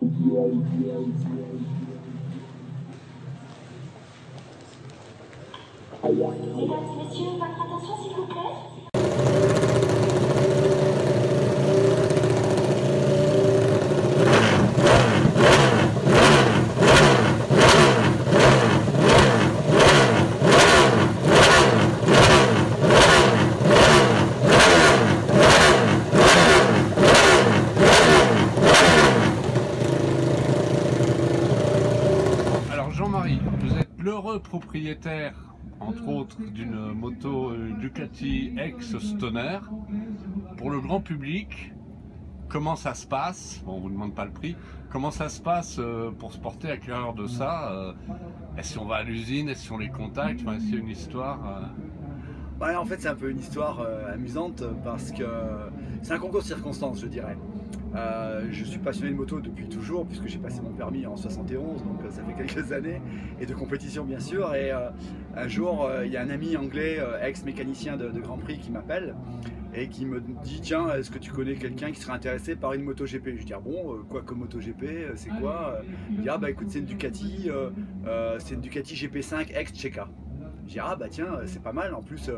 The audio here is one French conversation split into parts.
Mesdames et messieurs, votre attention s'il vous plaît. Alors Jean-Marie, vous êtes l'heureux propriétaire, entre autres, d'une moto Ducati ex-Stoner. Pour le grand public, comment ça se passe? Bon, on ne vous demande pas le prix. Comment ça se passe pour se porter acquéreur de ça? Est-ce qu'on va à l'usine? Est-ce qu'on les contacte? Enfin, est-ce qu'il y a une histoire Ouais, en fait, c'est un peu une histoire amusante parce que c'est un concours de circonstances, je dirais. Je suis passionné de moto depuis toujours puisque j'ai passé mon permis en 71, donc ça fait quelques années, et de compétition bien sûr. Et un jour, il y a un ami anglais, ex-mécanicien de Grand Prix, qui m'appelle et qui me dit: tiens, est-ce que tu connais quelqu'un qui serait intéressé par une moto GP? Je dis: ah bon, quoi comme moto GP, c'est quoi? Il dit: ah bah écoute, c'est une Ducati GP5 ex-Checa. Je dis: ah bah tiens, c'est pas mal, en plus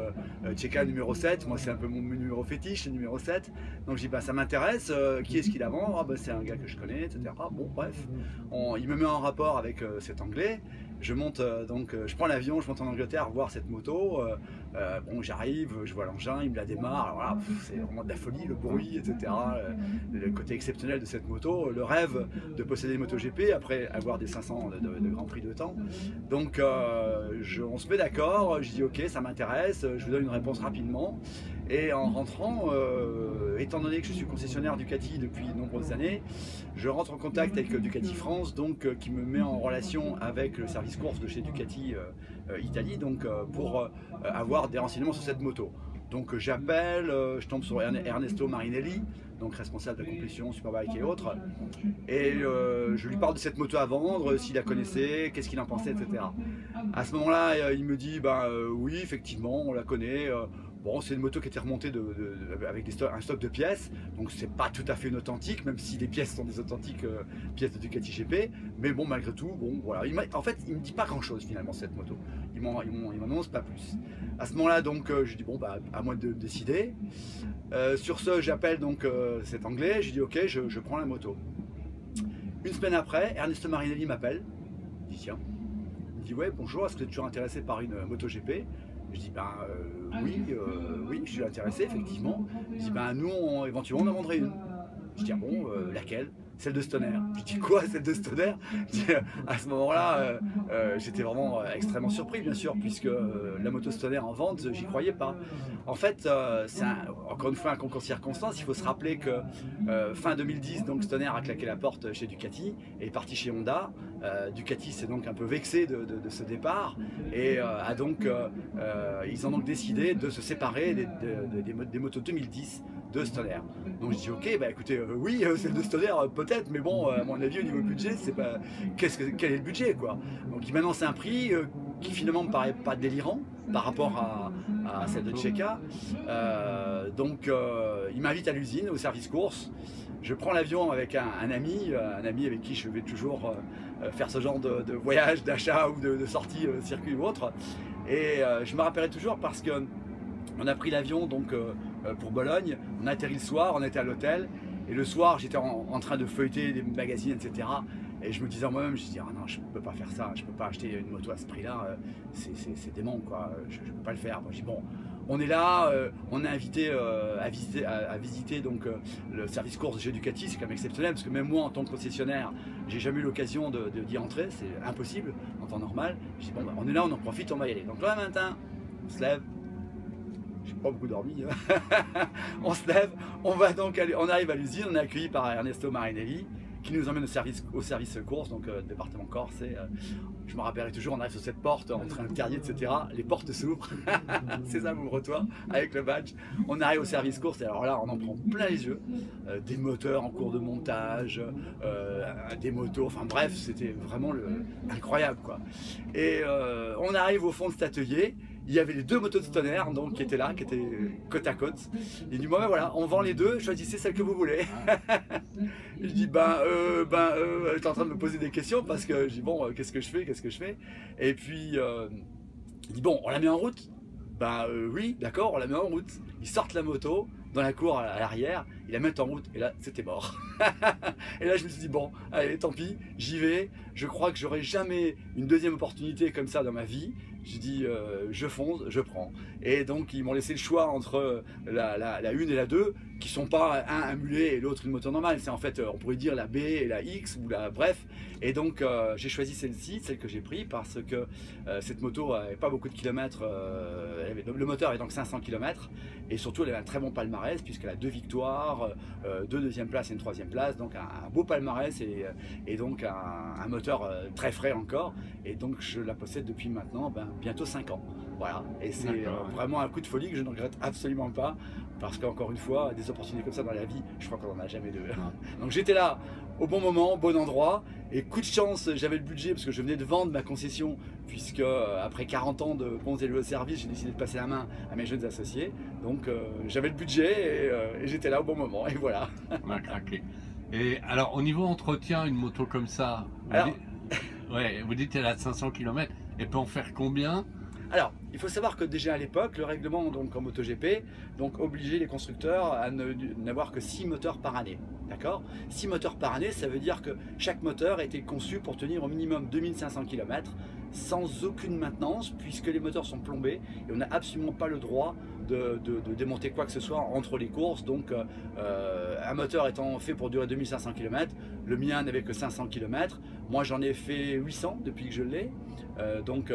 Checa numéro 7, moi c'est un peu mon numéro fétiche, le numéro 7. Donc je dis: bah ça m'intéresse, qui est-ce qui la vend? Ah bah c'est un gars que je connais, etc. Ah, bon, bref, il me met en rapport avec cet anglais. Je monte je prends l'avion, je monte en Angleterre voir cette moto. Bon, j'arrive, je vois l'engin, il me la démarre. Alors voilà, c'est vraiment de la folie, le bruit, etc. Le côté exceptionnel de cette moto, le rêve de posséder une moto GP après avoir des 500 de Grand Prix de temps. Donc on se met d'accord, je dis: ok, ça m'intéresse, je vous donne une réponse rapidement. Et en rentrant, étant donné que je suis concessionnaire Ducati depuis de nombreuses années, je rentre en contact avec Ducati France, qui me met en relation avec le service course de chez Ducati Italie, pour avoir des renseignements sur cette moto. Donc j'appelle, je tombe sur Ernesto Marinelli, donc responsable de la compétition, Superbike et autres, et je lui parle de cette moto à vendre, s'il la connaissait, qu'est-ce qu'il en pensait, etc. À ce moment-là, il me dit: oui, effectivement, on la connaît. Bon, c'est une moto qui était remontée avec un stock de pièces, donc c'est pas tout à fait une authentique, même si les pièces sont des authentiques pièces de Ducati GP. Mais bon, malgré tout, bon, voilà. En fait, il me dit pas grand-chose finalement cette moto. Il m'en annonce pas plus. À ce moment-là, je dis: bon, bah, à moi de décider. Sur ce, j'appelle cet anglais. Je dis: ok, je prends la moto. Une semaine après, Ernesto Marinelli m'appelle. Il dit: tiens. Il me dit: ouais, bonjour, est-ce que tu es toujours intéressé par une moto GP? Je dis: oui, oui, je suis intéressé, effectivement. Je dis: nous, éventuellement, on en vendrait une. Je dis: ah bon, laquelle? Celle de Stoner. Je dis: quoi, celle de Stoner? À ce moment-là, j'étais vraiment extrêmement surpris, bien sûr, puisque la moto Stoner en vente, j'y croyais pas. En fait, c'est encore une fois un concours de circonstances. Il faut se rappeler que fin 2010, Stoner a claqué la porte chez Ducati et est parti chez Honda. Ducati s'est donc un peu vexé de ce départ et ils ont donc décidé de se séparer des motos 2010 de Stoner. Donc je dis: ok, bah écoutez, oui, celle de Stoner peut-être, mais bon, à mon avis, au niveau budget, c'est pas quel est le budget, quoi. Donc il m'annonce un prix qui finalement me paraît pas délirant par rapport à celle de Checa. Il m'invite à l'usine, au service course. Je prends l'avion avec un ami avec qui je vais toujours faire ce genre de voyage, d'achat ou de sortie circuit ou autre. Et je me rappellerai toujours parce que on a pris l'avion pour Bologne, on a atterri le soir, on était à l'hôtel, et le soir j'étais en train de feuilleter des magazines, etc. Et je me disais en moi-même, je me disais: ah non, je peux pas faire ça, je peux pas acheter une moto à ce prix-là, c'est dément, quoi, je peux pas le faire. Moi, je dis: bon, on est là, on est invité à visiter le service course chez Ducati, c'est quand même exceptionnel, parce que même moi en tant que concessionnaire, j'ai jamais eu l'occasion d'y entrer, c'est impossible en temps normal. Je dis: bon, bah, on est là, on en profite, on va y aller. Donc là, le matin, on se lève. J'ai pas beaucoup dormi. On se lève, on arrive à l'usine, on est accueilli par Ernesto Marinelli qui nous emmène au service course, département Corse. Je me rappellerai toujours, on arrive sur cette porte entre un terrier, etc. Les portes s'ouvrent, c'est ça, ouvre-toi avec le badge. On arrive au service course et alors là, on en prend plein les yeux. Des moteurs en cours de montage, des motos, enfin bref, c'était vraiment incroyable, quoi. Et on arrive au fond de cet atelier. il y avait les deux motos de Stoner donc, qui étaient là, qui étaient côte à côte. Il dit bon ben voilà, on vend les deux, choisissez celle que vous voulez. Je dis j'étais en train de me poser des questions parce que je dis bon qu'est-ce que je fais. Et puis il dit bon on la met en route. Oui d'accord, on la met en route. Ils sortent la moto dans la cour à l'arrière, ils la mettent en route et là c'était mort. Et là je me suis dit bon allez tant pis, j'y vais. Je crois que j'aurai jamais une deuxième opportunité comme ça dans ma vie. J'ai dit je fonce, je prends. Et donc ils m'ont laissé le choix entre la 1 et la 2 qui sont pas un mulet et l'autre une moto normale. C'est en fait on pourrait dire la B et la X ou la bref. Et donc j'ai choisi celle-ci, celle que j'ai pris parce que cette moto n'avait pas beaucoup de kilomètres. Le moteur est donc 500 km et surtout elle avait un très bon palmarès puisqu'elle a 2 victoires, 2 deuxième places et une 3e place. Donc un beau palmarès et donc un moteur très frais encore. Et donc je la possède depuis maintenant bientôt 5 ans. Voilà, et c'est vraiment un coup de folie que je ne regrette absolument pas parce qu'encore une fois, des opportunités comme ça dans la vie, je crois qu'on n'en a jamais deux. Donc j'étais là au bon moment, au bon endroit, et coup de chance, j'avais le budget parce que je venais de vendre ma concession puisque après 40 ans de bons élevés au service, j'ai décidé de passer la main à mes jeunes associés. Donc j'avais le budget et j'étais là au bon moment, et voilà. On a craqué. Et alors au niveau entretien, une moto comme ça, vous dites qu'elle a 500 km, elle peut en faire combien? Alors, il faut savoir que déjà à l'époque, le règlement donc, en MotoGP obligeait les constructeurs à n'avoir que 6 moteurs par année. D'accord ? 6 moteurs par année, ça veut dire que chaque moteur a été conçu pour tenir au minimum 2500 km sans aucune maintenance puisque les moteurs sont plombés et on n'a absolument pas le droit de démonter quoi que ce soit entre les courses. Donc un moteur étant fait pour durer 2500 km, le mien n'avait que 500 km. Moi j'en ai fait 800 depuis que je l'ai. Donc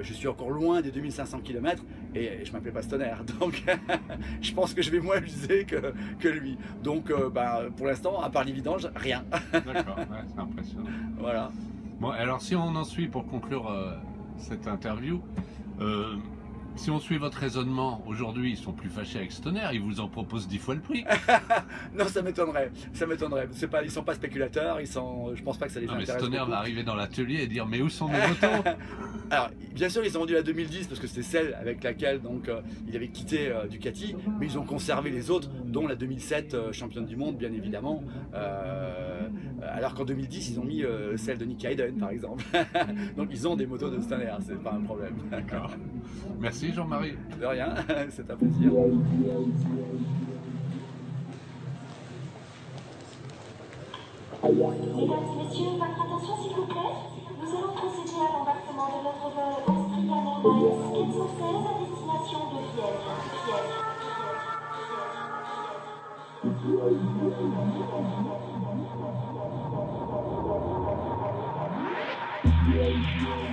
je suis encore loin des 2500 km et je m'appelais pas Stoner. Donc je pense que je vais moins l'user que lui. Donc pour l'instant, à part les vidanges, rien. D'accord, ouais, c'est impressionnant. Voilà. Bon, alors si on en suit pour conclure cette interview, si on suit votre raisonnement, aujourd'hui ils sont plus fâchés avec Stoner, ils vous en proposent 10 fois le prix. Non, ça m'étonnerait. Ils sont pas spéculateurs, je pense pas que ça les intéresse. Mais Stoner va arriver dans l'atelier et dire mais où sont mes motos? Alors, bien sûr, ils ont vendu la 2010 parce que c'était celle avec laquelle il avait quitté Ducati, mais ils ont conservé les autres, dont la 2007 championne du monde, bien évidemment. Alors qu'en 2010, ils ont mis celle de Nicky Hayden, par exemple. Donc, ils ont des motos de Stoner, c'est pas un problème. D'accord. Merci Jean-Marie. De rien, c'est un plaisir. Mesdames et messieurs, votre attention s'il vous plaît. Nous allons procéder à l'embarquement de notre vol Austrian Airlines 416 à destination de Vienne.